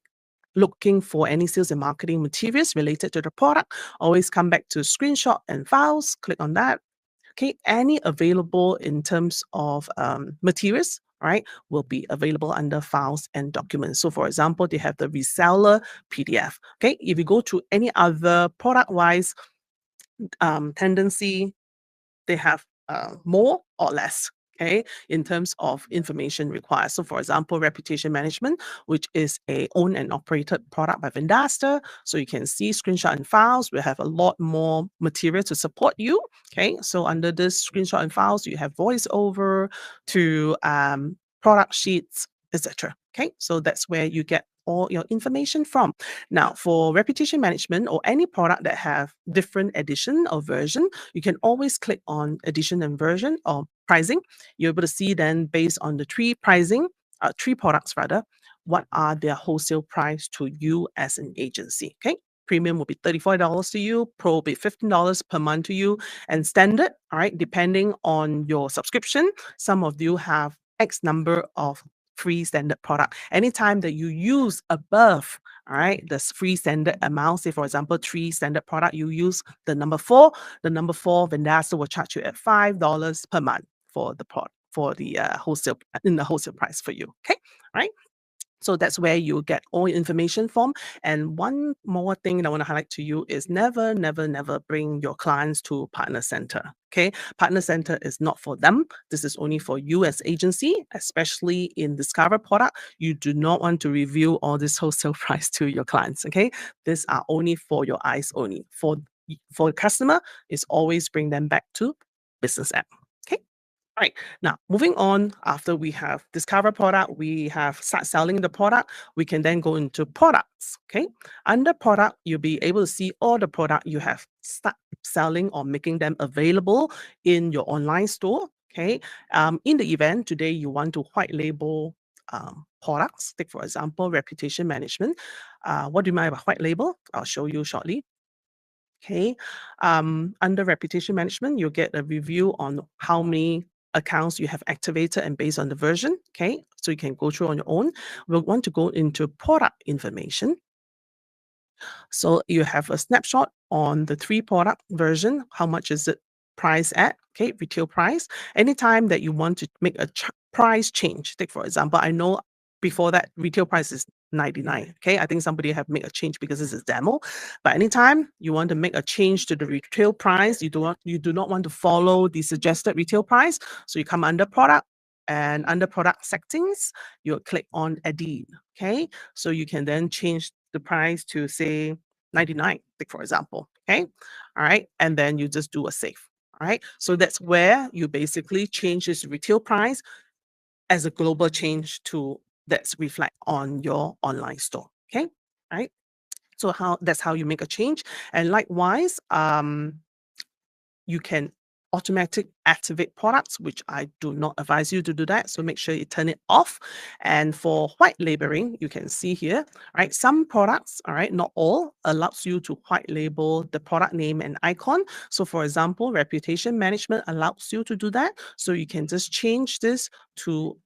looking for any sales and marketing materials related to the product, always come back to screenshot and files, click on that. Okay, any available in terms of materials, right, will be available under files and documents. So for example, they have the reseller PDF. Okay, if you go to any other product-wise tendency, they have more or less. okay, in terms of information required. So for example, reputation management, which is a owned and operated product by Vendasta. So you can see screenshot and files. We have a lot more material to support you. Okay, so under this screenshot and files, you have voiceover to product sheets, etc. Okay, so that's where you get all your information from. Now, for reputation management or any product that have different edition or version, you can always click on edition and version or pricing. You're able to see then based on the three products rather, what are their wholesale price to you as an agency. Okay. Premium will be $34 to you, Pro will be $15 per month to you, and standard, all right, depending on your subscription, some of you have X number of free standard product. Anytime that you use above, all right, the free standard amount, say for example, 3 standard product, you use the number four, Vendasta will charge you at $5 per month for the product, for the wholesale, in the wholesale price for you. Okay, all right. So that's where you get all your information from. And one more thing that I want to highlight to you is never, never, never bring your clients to Partner Center. Okay. Partner Center is not for them. This is only for you as agency, especially in Discover product. You do not want to reveal all this wholesale price to your clients. Okay. These are only for your eyes only. For the customer, is always bring them back to business app. Okay. Right. Now, moving on, after we have discover product, we have start selling the product, we can then go into products. Okay. Under product, you'll be able to see all the product you have start selling or making them available in your online store. Okay. In the event today, you want to white label products. Take, for example, reputation management. What do you mean by white label? I'll show you shortly. Okay. Under reputation management, you'll get a review on how many accounts you have activated and based on the version. Okay. So you can go through on your own. We'll want to go into product information. So you have a snapshot on the 3 product version. How much is it priced at? Okay, retail price. Anytime that you want to make a price change, take for example, I know before that retail price is 99. Okay, I think somebody have made a change because this is demo. But anytime you want to make a change to the retail price, you do not want to follow the suggested retail price. So you come under product, and under product settings, you'll click on edit. Okay, so you can then change the price to say 99, take for example. Okay, all right, and then you just do a save. All right, so that's where you basically change this retail price as a global change to that's reflect on your online store. Okay, all right. So that's how you make a change, and likewise, you can automatic activate products, which I do not advise you to do that. So make sure you turn it off. And for white labeling, you can see here, right? Some products, all right, not all, allows you to white label the product name and icon. So for example, reputation management allows you to do that. So you can just change this to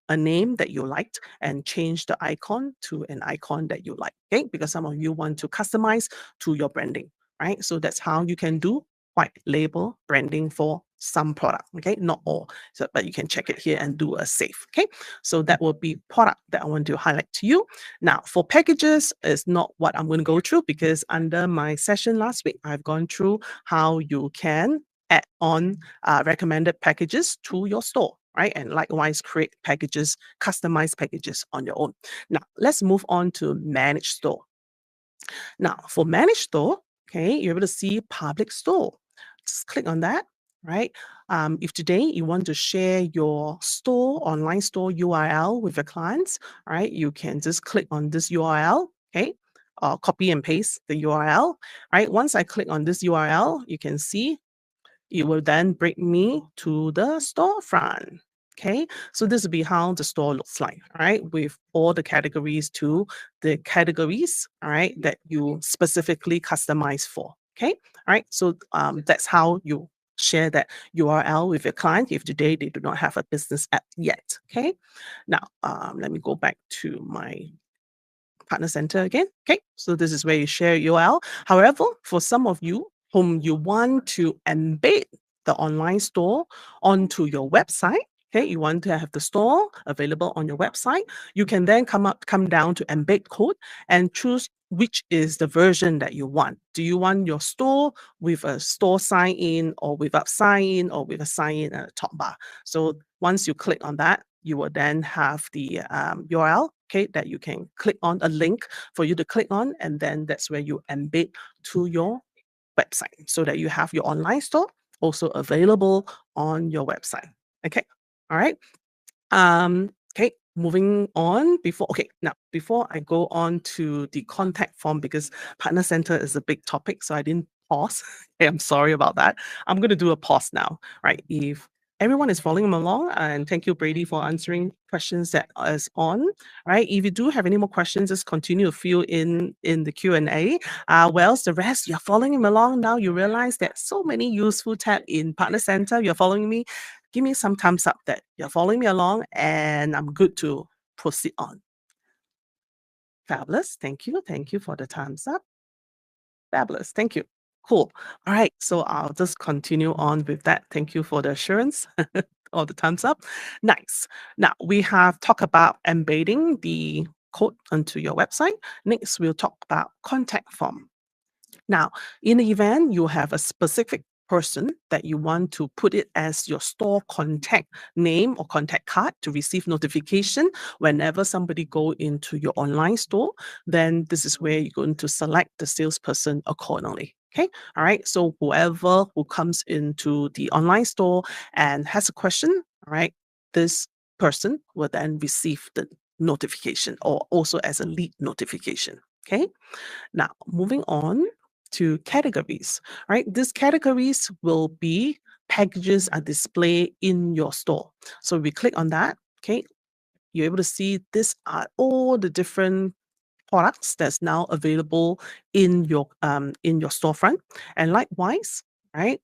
a name that you liked and change the icon to an icon that you like, okay? Because some of you want to customize to your branding, right? So that's how you can do white label branding for some product, okay? Not all, so, but you can check it here and do a save, okay? So that will be product that I want to highlight to you. Now, for packages, is not what I'm going to go through because under my session last week, I've gone through how you can add on recommended packages to your store, right? And likewise, create packages, customized packages on your own. Now, let's move on to manage store. Now, for manage store, okay, you're able to see public store. Just click on that, right? If today you want to share your store, online store URL with your clients, right, you can just click on this URL, okay, copy and paste the URL, right? Once I click on this URL, you can see it will then bring me to the storefront. Okay, so this will be how the store looks like, all right, with all the categories to the categories, all right, that you specifically customize for. Okay, all right, so that's how you share that URL with your client if today they do not have a business app yet. Okay, now let me go back to my Partner Center again. Okay, so this is where you share URL. However, for some of you whom you want to embed the online store onto your website, Okay, you want to have the store available on your website. You can then come down to embed code and choose which is the version that you want. Do you want your store with a store sign in, or without sign in, or with a sign in at the top bar? So once you click on that, you will then have the URL, okay, that you can click on, a link for you to click on, and then that's where you embed to your website so that you have your online store also available on your website. Okay. All right. Okay, moving on. Before I go on to the contact form, because partner center is a big topic, so I didn't pause. Okay, I'm sorry about that. I'm going to do a pause now. Right. If everyone is following along, and thank you, Brady, for answering questions that is on. Right. If you do have any more questions, just continue to fill in the Q&A. Whilst the rest, you're following him along now, you realize that so many useful tab in partner center. You're following me. Give me some thumbs up that you're following me along, and I'm good to proceed on. Fabulous. Thank you. Thank you for the thumbs up. Fabulous. Thank you. Cool. All right. So I'll just continue on with that. Thank you for the assurance or the thumbs up. Nice. Now we have talked about embedding the code onto your website. Next, we'll talk about contact form. Now, in the event you have a specific person that you want to put it as your store contact name or contact card to receive notification whenever somebody go into your online store, then this is where you're going to select the salesperson accordingly. Okay. All right. So whoever who comes into the online store and has a question, all right, this person will then receive the notification, or also as a lead notification. Okay. Now, moving on to categories, right? These categories will be packages are displayed in your store. So we click on that, okay? You're able to see these are all the different products that's now available in your storefront. And likewise, right?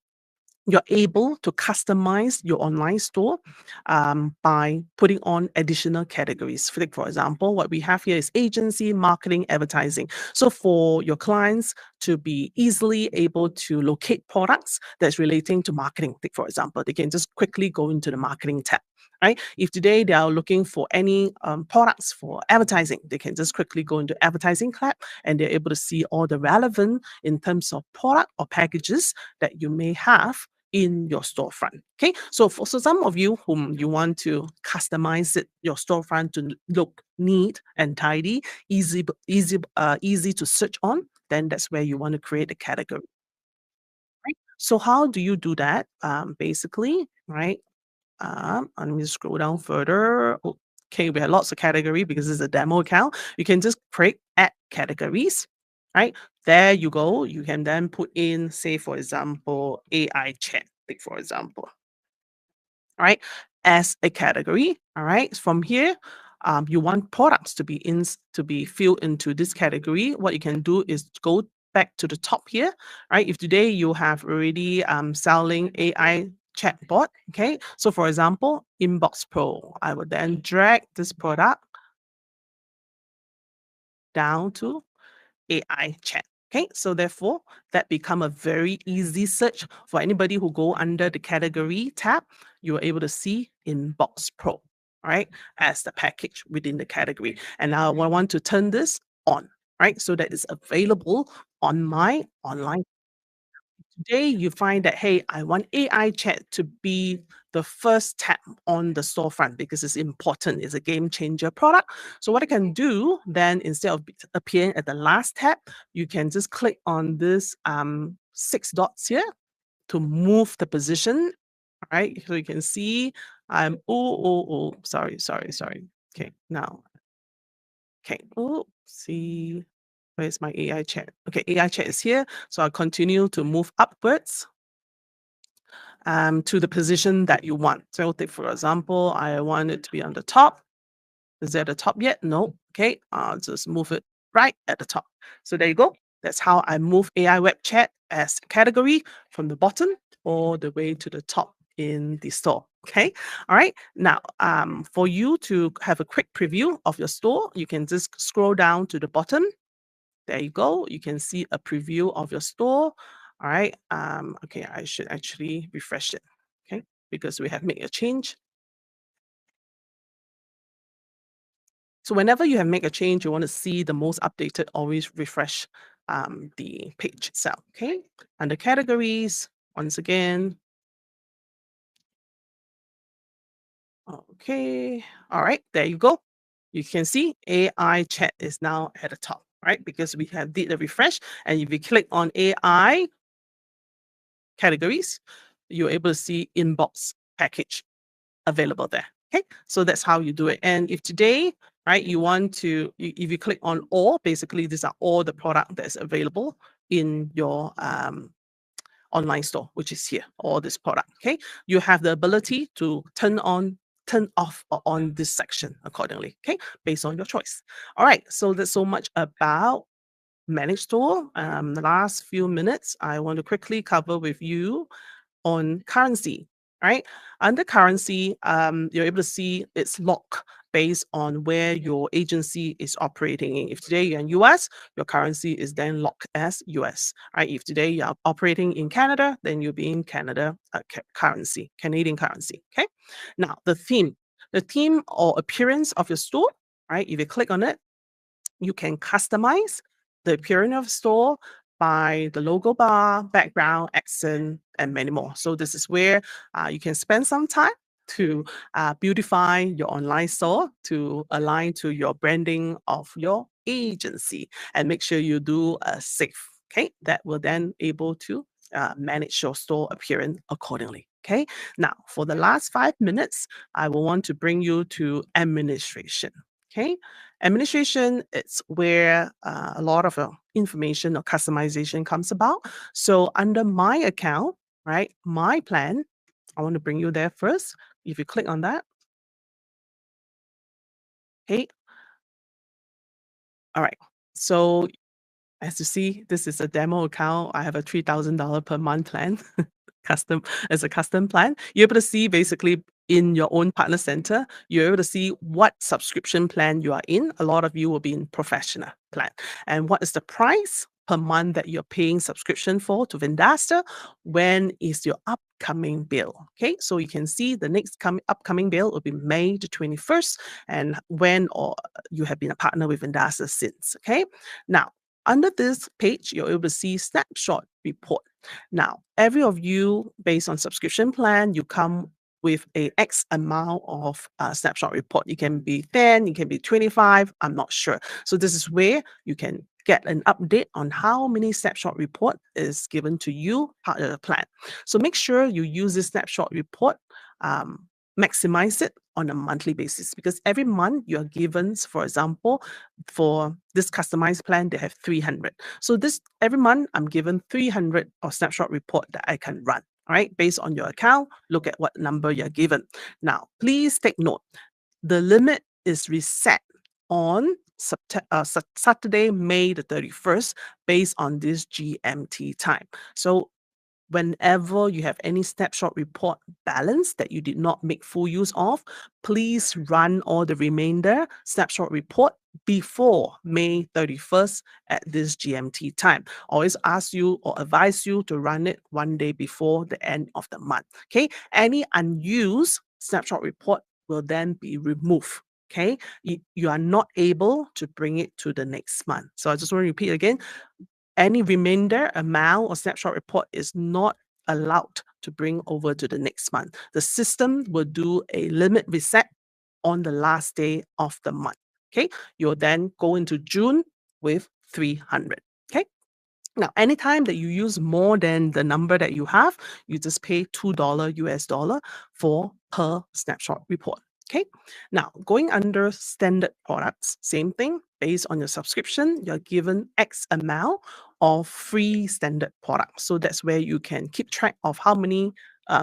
You're able to customize your online store by putting on additional categories. For example, what we have here is agency, marketing, advertising. So for your clients to be easily able to locate products that's relating to marketing, for example, they can just quickly go into the marketing tab. Right? If today they are looking for any products for advertising, they can just quickly go into advertising tab, and they're able to see all the relevant in terms of product or packages that you may have in your storefront. Okay, so some of you whom you want to customize it, your storefront to look neat and tidy, easy to search on, then that's where you want to create a category. Right? So how do you do that? Basically, right? Let me scroll down further. Okay, we have lots of category because it's a demo account. You can just create add categories, right? There you go. You can then put in, say, for example, AI chat, like for example, all right, as a category. All right. From here, you want products to be filled into this category. What you can do is go back to the top here, right? If today you have already selling AI chatbot, okay. So for example, Inbox Pro, I would then drag this product down to AI chat. Okay, so therefore that become a very easy search for anybody who go under the category tab. You are able to see Inbox Pro, all right, as the package within the category. And now I want to turn this on, right, so that it's available on my online. Today you find that, hey, I want AI chat to be the first tab on the storefront because it's important. It's a game changer product. So what I can do then, instead of appearing at the last tab, you can just click on this six dots here to move the position. All right. So you can see sorry. Okay, now. Okay. Oh, see. Where's my AI chat? Okay, AI chat is here. So I'll continue to move upwards to the position that you want. So take, for example, I want it to be on the top. Is it at the top yet? No. Okay, I'll just move it right at the top. So there you go. That's how I move AI web chat as a category from the bottom all the way to the top in the store. Okay. All right. Now, for you to have a quick preview of your store, you can just scroll down to the bottom. There you go. You can see a preview of your store. All right. Okay, I should actually refresh it. Okay, because we have made a change. So whenever you have make a change, you want to see the most updated, always refresh the page itself. Okay. Under categories, once again. Okay. All right. There you go. You can see AI chat is now at the top, right? Because we have did a refresh, and if you click on AI categories, you're able to see inbox package available there. Okay, so that's how you do it. And if today, right, you want to, if you click on all, basically these are all the product that's available in your online store, which is here, all this product. Okay, you have the ability to turn on, turn off, or on this section accordingly. Okay, based on your choice. All right, so that's so much about managed store. The last few minutes, I want to quickly cover with you on currency, right? Under currency, you're able to see it's locked based on where your agency is operating in. If today you're in US, your currency is then locked as US, right? If today you're operating in Canada, then you'll be in Canada currency, Canadian currency, okay? Now, the theme or appearance of your store, right? If you click on it, you can customize the appearance of the store by the logo bar, background, accent, and many more. So this is where you can spend some time to beautify your online store to align to your branding of your agency, and make sure you do a safe. Okay, that will then able to manage your store appearance accordingly. Okay, now for the last 5 minutes, I will want to bring you to administration. Okay, administration, it's where a lot of information or customization comes about. So under my account, right, my plan, I want to bring you there first. If you click on that, okay, all right. So as you see, this is a demo account. I have a $3,000 per month plan. Custom as a custom plan. You're able to see basically in your own partner center, you're able to see what subscription plan you are in. A lot of you will be in professional plan. And what is the price per month that you're paying subscription for to Vendasta? When is your upcoming bill? Okay, so you can see the next upcoming bill will be May the 21st, and when or you have been a partner with Vendasta since. Okay, now under this page, you're able to see snapshot report. Now, every of you, based on subscription plan, you come with a X amount of snapshot report. It can be 10, it can be 25, I'm not sure. So this is where you can get an update on how many snapshot report is given to you part of the plan. So make sure you use this snapshot report, maximize it on a monthly basis, because every month you are given, for example, for this customized plan, they have 300. So this every month I'm given 300 of snapshot report that I can run. All right, based on your account, look at what number you're given. Now, please take note, the limit is reset on Saturday, May the 31st, based on this GMT time. So whenever you have any snapshot report balance that you did not make full use of, please run all the remainder snapshot report before May 31st at this GMT time. Always ask you or advise you to run it one day before the end of the month. Okay, any unused snapshot report will then be removed. Okay, you are not able to bring it to the next month. So I just want to repeat again, any remainder amount or snapshot report is not allowed to bring over to the next month. The system will do a limit reset on the last day of the month. Okay, you'll then go into June with 300. Okay. Now, anytime that you use more than the number that you have, you just pay $2 US dollar for per snapshot report. Okay. Now, going under standard products, same thing. Based on your subscription, you're given X amount of free standard products. So that's where you can keep track of how many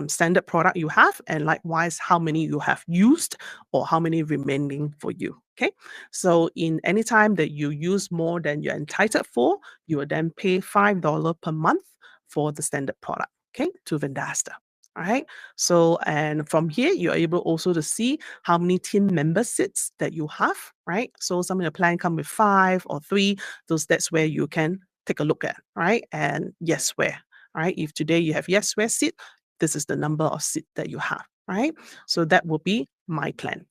standard product you have, and likewise how many you have used or how many remaining for you. Okay. So in any time that you use more than you're entitled for, you will then pay $5 per month for the standard product, okay, to Vendasta. All right. So, and from here, you're able also to see how many team member seats that you have, right? So some of your plan come with 5 or 3. That's where you can take a look at, right? And yes, where, right? If today you have yes, where seat, this is the number of seat that you have, right? So that will be my plan.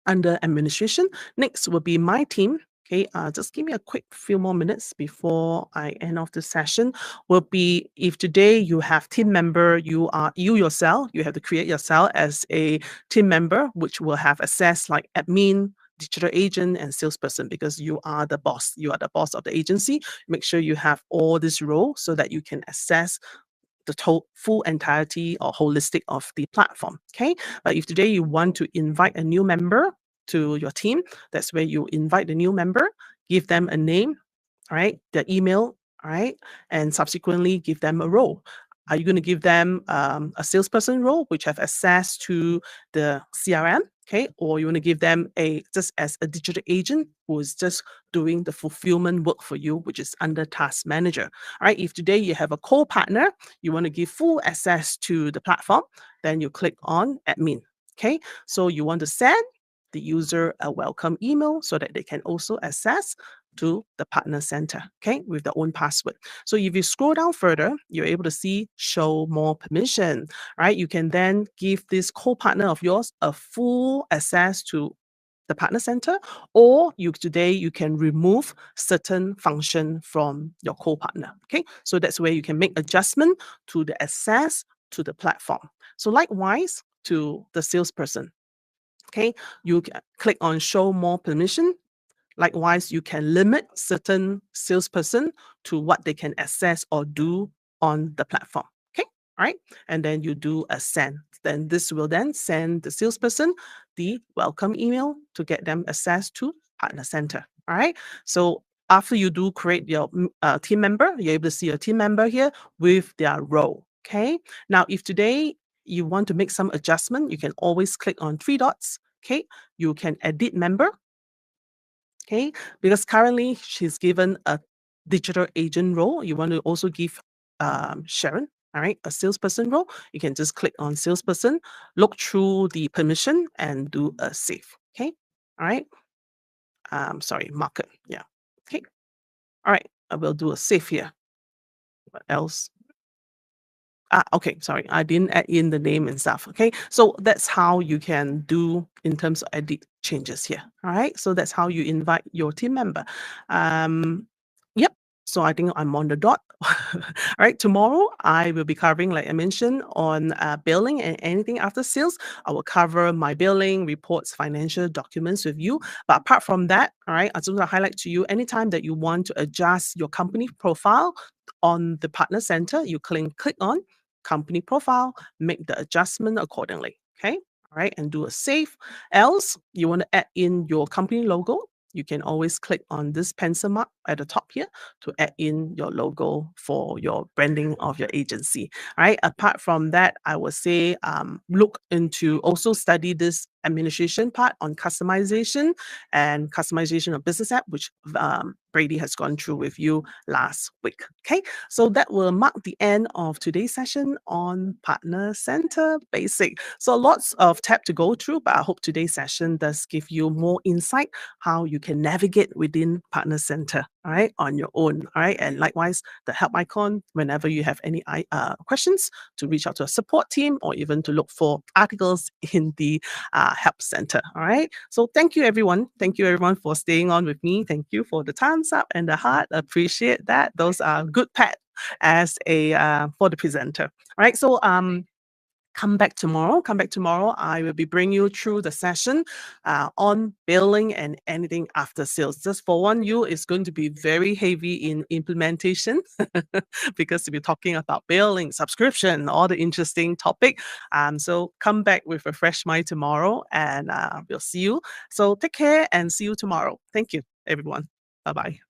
under administration. Next will be my team. Okay, just give me a quick few more minutes before I end off the session. Will be if today you have team member, you yourself, you have to create yourself as a team member, which will have access like admin, digital agent, and salesperson because you are the boss. You are the boss of the agency. Make sure you have all this role so that you can access the full entirety or holistic of the platform. Okay. But if today you want to invite a new member to your team, that's where you invite the new member, give them a name, all right, their email, all right, and subsequently give them a role. Are you going to give them a salesperson role, which have access to the CRM? Okay, or you want to give them just as a digital agent who is just doing the fulfillment work for you, which is under task manager. All right, if today you have a co-partner, you want to give full access to the platform, then you click on admin. Okay, so you want to send the user a welcome email so that they can also access to the partner center, okay, with their own password. So if you scroll down further, you're able to see show more permission, right? You can then give this co-partner of yours a full access to the partner center, or today you can remove certain function from your co-partner. Okay, so that's where you can make adjustment to the access to the platform. So likewise to the salesperson. Okay, you click on show more permission. Likewise, you can limit certain salesperson to what they can access or do on the platform. Okay, all right, and then you do a send. Then this will then send the salesperson the welcome email to get them access to Partner Center. All right, so after you do create your team member, you're able to see your team member here with their role. Okay, now if today you want to make some adjustment, you can always click on three dots. Okay, you can edit member. Okay, because currently she's given a digital agent role. You want to also give Sharon, all right, a salesperson role. You can just click on salesperson, look through the permission, and do a save. Okay, all right. Sorry, market. Yeah. Okay. All right. I will do a save here. What else? Okay, sorry, I didn't add in the name and stuff. Okay, so that's how you can do in terms of edit changes here. All right, so that's how you invite your team member. Yep. So I think I'm on the dot. All right, tomorrow I will be covering, like I mentioned, on billing and anything after sales. I will cover my billing reports, financial documents with you. But apart from that, all right, I just want to highlight to you anytime that you want to adjust your company profile on the partner center, you click on company profile, make the adjustment accordingly. Okay. All right. And do a save. Else, you want to add in your company logo. You can always click on this pencil mark at the top here to add in your logo for your branding of your agency. All right. Apart from that, I would say look into also study this administration part on customization and customization of business app, which Brady has gone through with you last week. Okay, so that will mark the end of today's session on Partner Center Basic. So lots of tab to go through, but I hope today's session does give you more insight how you can navigate within Partner Center, all right, on your own, all right, and likewise the help icon whenever you have any questions to reach out to a support team or even to look for articles in the help center. All right. So thank you, everyone. Thank you, everyone, for staying on with me. Thank you for the thumbs up and the heart. Appreciate that. Those are good pat as a for the presenter. All right. So come back tomorrow. Come back tomorrow. I will be bringing you through the session on billing and anything after sales. Just for one, it's going to be very heavy in implementation because we're talking about billing, subscription, all the interesting topic. So come back with a fresh mind tomorrow, and we'll see you. So take care and see you tomorrow. Thank you, everyone. Bye bye.